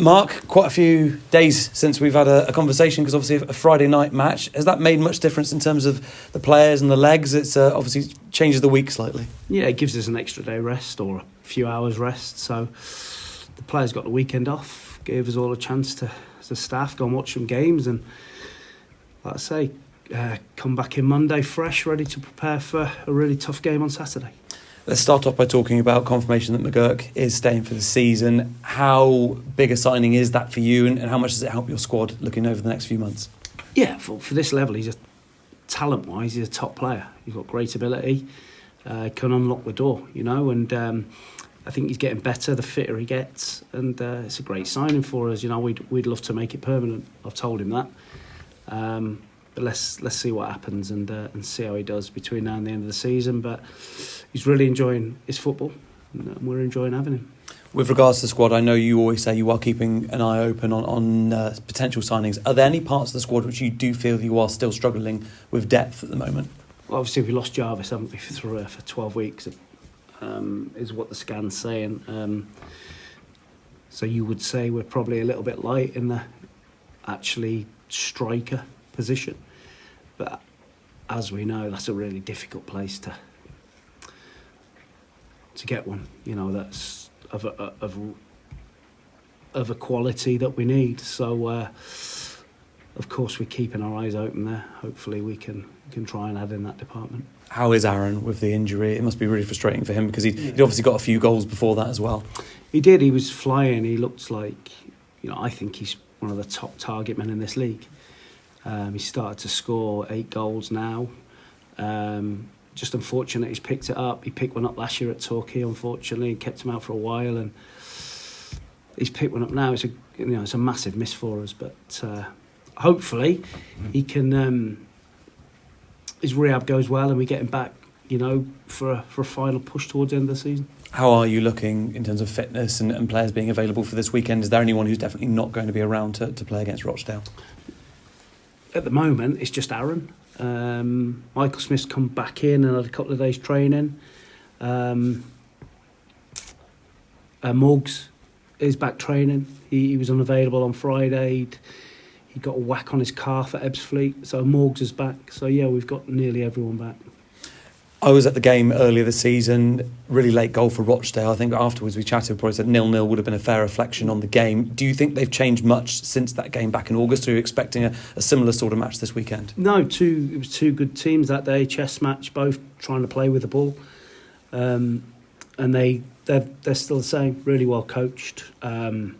Mark, quite a few days since we've had a conversation, because obviously a Friday night match. Has that made much difference in terms of the players and the legs? It's obviously changes the week slightly. Yeah, it gives us an extra day rest or a few hours rest. So the players got the weekend off, gave us all a chance to, as a staff, go and watch some games and, like I say, come back in Monday fresh, ready to prepare for a really tough game on Saturday. Let's start off by talking about confirmation that McGurk is staying for the season. How big a signing is that for you, and how much does it help your squad looking over the next few months? Yeah, for this level, he's talent-wise, he's a top player. He's got great ability, can unlock the door, and I think he's getting better the fitter he gets, and it's a great signing for us. We'd love to make it permanent. I've told him that. But let's see what happens and see how he does between now and the end of the season. But he's really enjoying his football, and we're enjoying having him. With regards to the squad, I know you always say you are keeping an eye open on potential signings. Are there any parts of the squad which you do feel you are still struggling with depth at the moment? Well, obviously, we lost Jarvis, haven't we, for 12 weeks, is what the scan's saying. So you would say we're probably a little bit light in the actually striker position, but as we know, that's a really difficult place to get one. That's of a quality that we need. So, of course, we're keeping our eyes open there. Hopefully, we can try and add in that department. How is Aaron with the injury? It must be really frustrating for him, because he'd obviously got a few goals before that as well. He did. He was flying. He looked like, I think he's one of the top target men in this league. He started to score 8 goals now. Just unfortunate he's picked it up. He picked one up last year at Torquay, unfortunately, and kept him out for a while. And he's picked one up now. It's a massive miss for us. But hopefully he can. His rehab goes well, and we get him back. For a final push towards the end of the season. How are you looking in terms of fitness and players being available for this weekend? Is there anyone who's definitely not going to be around to play against Rochdale? At the moment, it's just Aaron. Michael Smith's come back in and had a couple of days training. Morgs is back training. He was unavailable on Friday. He got a whack on his calf at Ebbsfleet, so Morgs is back. So yeah, we've got nearly everyone back. I was at the game earlier this season, really late goal for Rochdale. I think afterwards we chatted, probably said 0-0 would have been a fair reflection on the game. Do you think they've changed much since that game back in August? Are you expecting a similar sort of match this weekend? No, it was two good teams that day, chess match, both trying to play with the ball. And they're still the same, really well coached. And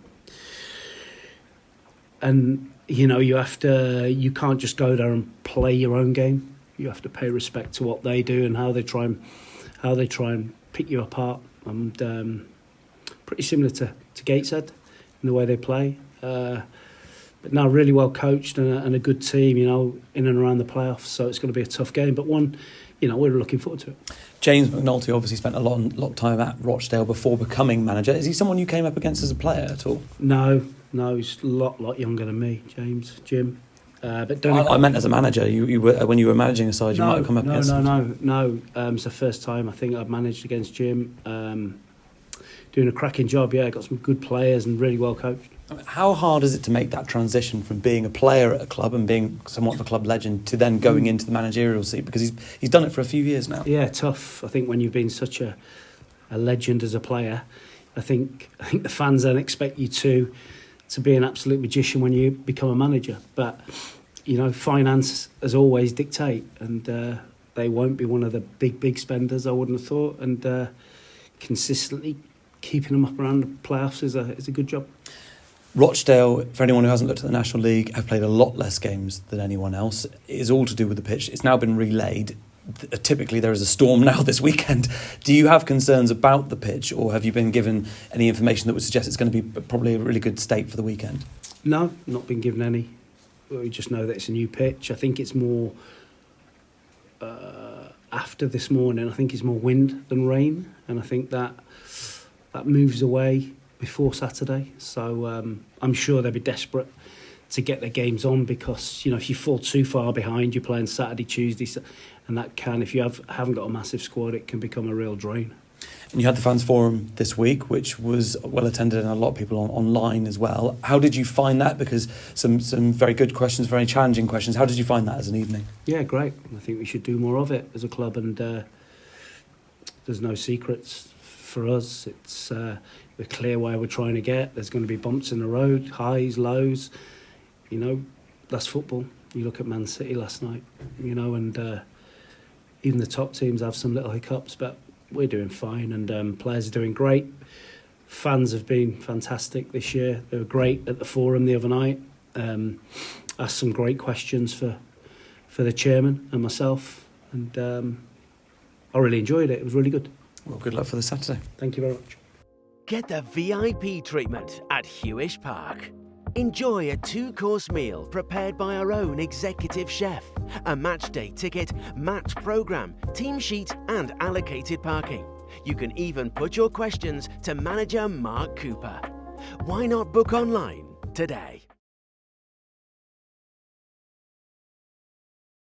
you can't just go there and play your own game. You have to pay respect to what they do and how they try and pick you apart. And pretty similar to Gateshead in the way they play. But now really well coached and a good team, in and around the playoffs. So it's going to be a tough game, but one, we're looking forward to it. James McNulty obviously spent a lot of time at Rochdale before becoming manager. Is he someone you came up against as a player at all? No, he's a lot younger than me, Jim. But I meant as a manager. You were, when you were managing a side, you might have come up against him. No. It's the first time I think I've managed against Jim. Doing a cracking job. Yeah, got some good players and really well coached. How hard is it to make that transition from being a player at a club and being somewhat of a club legend to then going into the managerial seat? Because he's done it for a few years now. Yeah, tough. I think when you've been such a legend as a player, I think the fans then expect you to be an absolute magician when you become a manager. But, finance, as always, dictate. And they won't be one of the big spenders, I wouldn't have thought. And consistently keeping them up around the playoffs is a good job. Rochdale, for anyone who hasn't looked at the National League, have played a lot less games than anyone else. It is all to do with the pitch. It's now been relayed. Typically there is a storm now this weekend. Do you have concerns about the pitch, or have you been given any information that would suggest it's going to be probably a really good state for the weekend? No, not been given any. We just know that it's a new pitch. I think it's more after this morning. I think it's more wind than rain, and I think that moves away before Saturday. So I'm sure they'll be desperate to get their games on, because if you fall too far behind, you're playing Saturday, Tuesday, and that can, if you haven't got a massive squad, it can become a real drain. And you had the fans forum this week, which was well attended, and a lot of people online as well. How did you find that? Because some very good questions, very challenging questions. How did you find that as an evening? Yeah, great. I think we should do more of it as a club, and there's no secrets for us. It's we're clear where we're trying to get. There's going to be bumps in the road, highs, lows. You know, that's football. You look at Man City last night, you know, and even the top teams have some little hiccups, but we're doing fine, and players are doing great. Fans have been fantastic this year. They were great at the forum the other night. Asked some great questions for the chairman and myself, and I really enjoyed it. It was really good. Well, good luck for the Saturday. Thank you very much. Get the VIP treatment at Hewish Park. Enjoy a 2-course meal prepared by our own executive chef, a match day ticket, match programme, team sheet and allocated parking. You can even put your questions to manager Mark Cooper. Why not book online today?